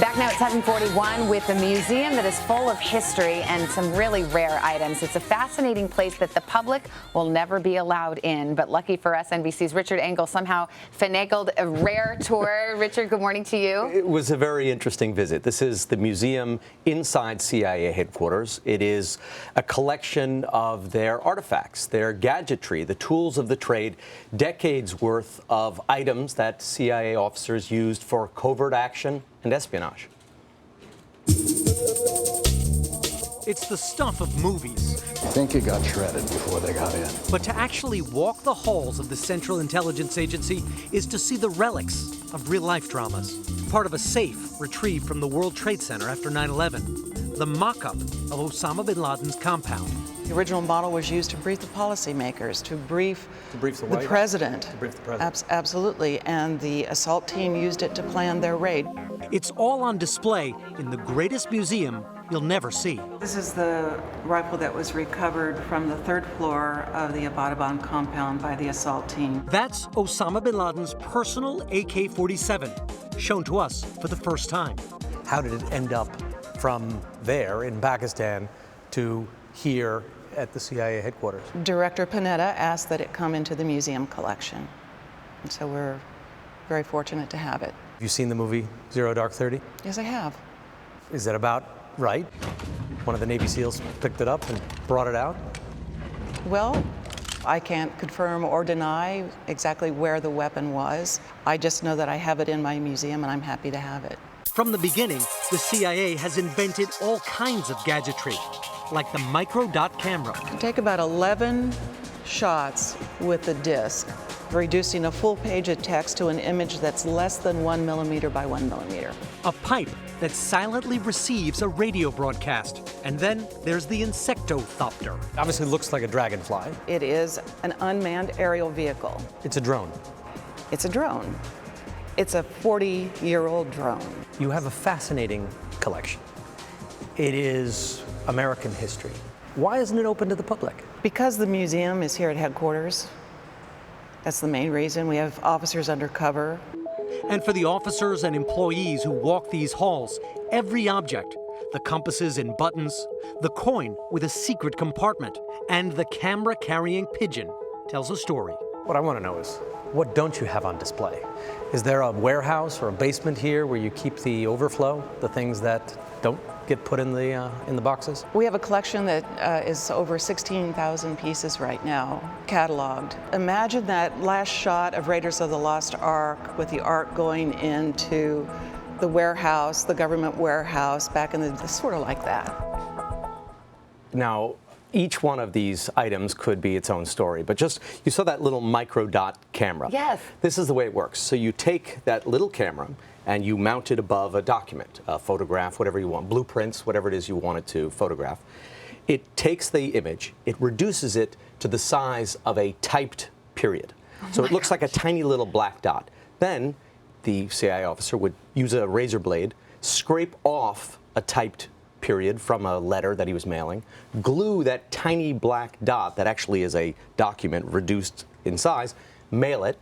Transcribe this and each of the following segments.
Back now at 7:41 with a museum that is full of history and some really rare items. It's a fascinating place that the public will never be allowed in. But lucky for us, NBC's Richard Engel somehow finagled a rare tour. Richard, good morning to you. It was a very interesting visit. This is the museum inside CIA headquarters. It is a collection of their artifacts, their gadgetry, the tools of the trade, decades worth of items that CIA officers used for covert action and espionage. It's the stuff of movies. I think it got shredded before they got in. But to actually walk the halls of the Central Intelligence Agency is to see the relics of real-life dramas. Part of a safe retrieved from the World Trade Center after 9/11. The mock-up of Osama bin Laden's compound. The original model was used to brief the policymakers, to brief the president. To brief the president. Absolutely, and the assault team used it to plan their raid. It's all on display in the greatest museum you'll never see. This is the rifle that was recovered from the third floor of the Abbottabad compound by the assault team. That's Osama bin Laden's personal AK-47, shown to us for the first time. How did it end up from there in Pakistan to here at the CIA headquarters? Director Panetta asked that it come into the museum collection, and so we're very fortunate to have it. Have you seen the movie Zero Dark 30? Yes, I have. Is that about right? One of the Navy SEALs picked it up and brought it out? Well, I can't confirm or deny exactly where the weapon was. I just know that I have it in my museum, and I'm happy to have it. From the beginning, the CIA has invented all kinds of gadgetry, like the micro-dot camera. I take about 11 shots with the disc, reducing a full page of text to an image that's less than 1 millimeter by 1 millimeter. A pipe that silently receives a radio broadcast. And then there's the insectothopter. Obviously looks like a dragonfly. It is an unmanned aerial vehicle. It's a drone. It's a drone. It's a 40-year-old drone. You have a fascinating collection. It is American history. Why isn't it open to the public? Because the museum is here at headquarters. That's the main reason. We have officers undercover. And for the officers and employees who walk these halls, every object, the compasses and buttons, the coin with a secret compartment, and the camera-carrying pigeon tells a story. What I want to know is, what don't you have on display? Is there a warehouse or a basement here where you keep the overflow, the things that don't get put in the boxes? We have a collection that is over 16,000 pieces right now, cataloged. Imagine that last shot of Raiders of the Lost Ark with the Ark going into the warehouse, the government warehouse, back in the sort of like that. Now, each one of these items could be its own story, but just, you saw that little micro-dot camera. Yes. This is the way it works. So you take that little camera and you mount it above a document, a photograph, whatever you want, blueprints, whatever it is you want it to photograph. It takes the image, it reduces it to the size of a typed period. So it looks like a tiny little black dot. Then the CIA officer would use a razor blade, scrape off a typed period from a letter that he was mailing, glue that tiny black dot that actually is a document reduced in size, mail it,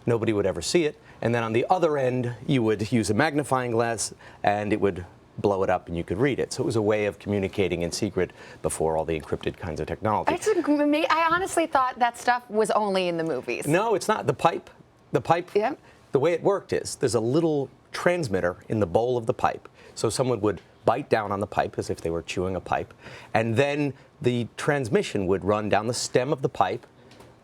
nobody would ever see it, and then on the other end you would use a magnifying glass and it would blow it up and you could read it. So it was a way of communicating in secret before all the encrypted kinds of technology. I honestly thought that stuff was only in the movies. No, it's not. The pipe, Yep. The way it worked is there's a little transmitter in the bowl of the pipe. So someone would bite down on the pipe as if they were chewing a pipe, and then the transmission would run down the stem of the pipe,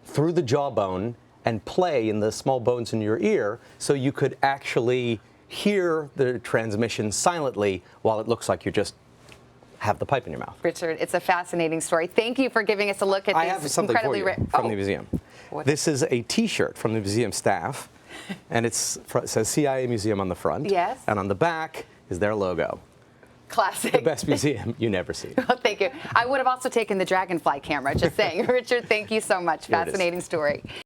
through the jawbone, and play in the small bones in your ear, so you could actually hear the transmission silently while it looks like you just have the pipe in your mouth. Richard, it's a fascinating story. Thank you for giving us a look at I these have something for you from the museum. What? This is a T-shirt from the museum staff, and it says CIA Museum on the front. Yes. And on the back is their logo. Classic. The best museum you never see. Well, thank you. I would have also taken the Dragonfly camera, just saying. Richard, thank you so much. Here it is. Fascinating story.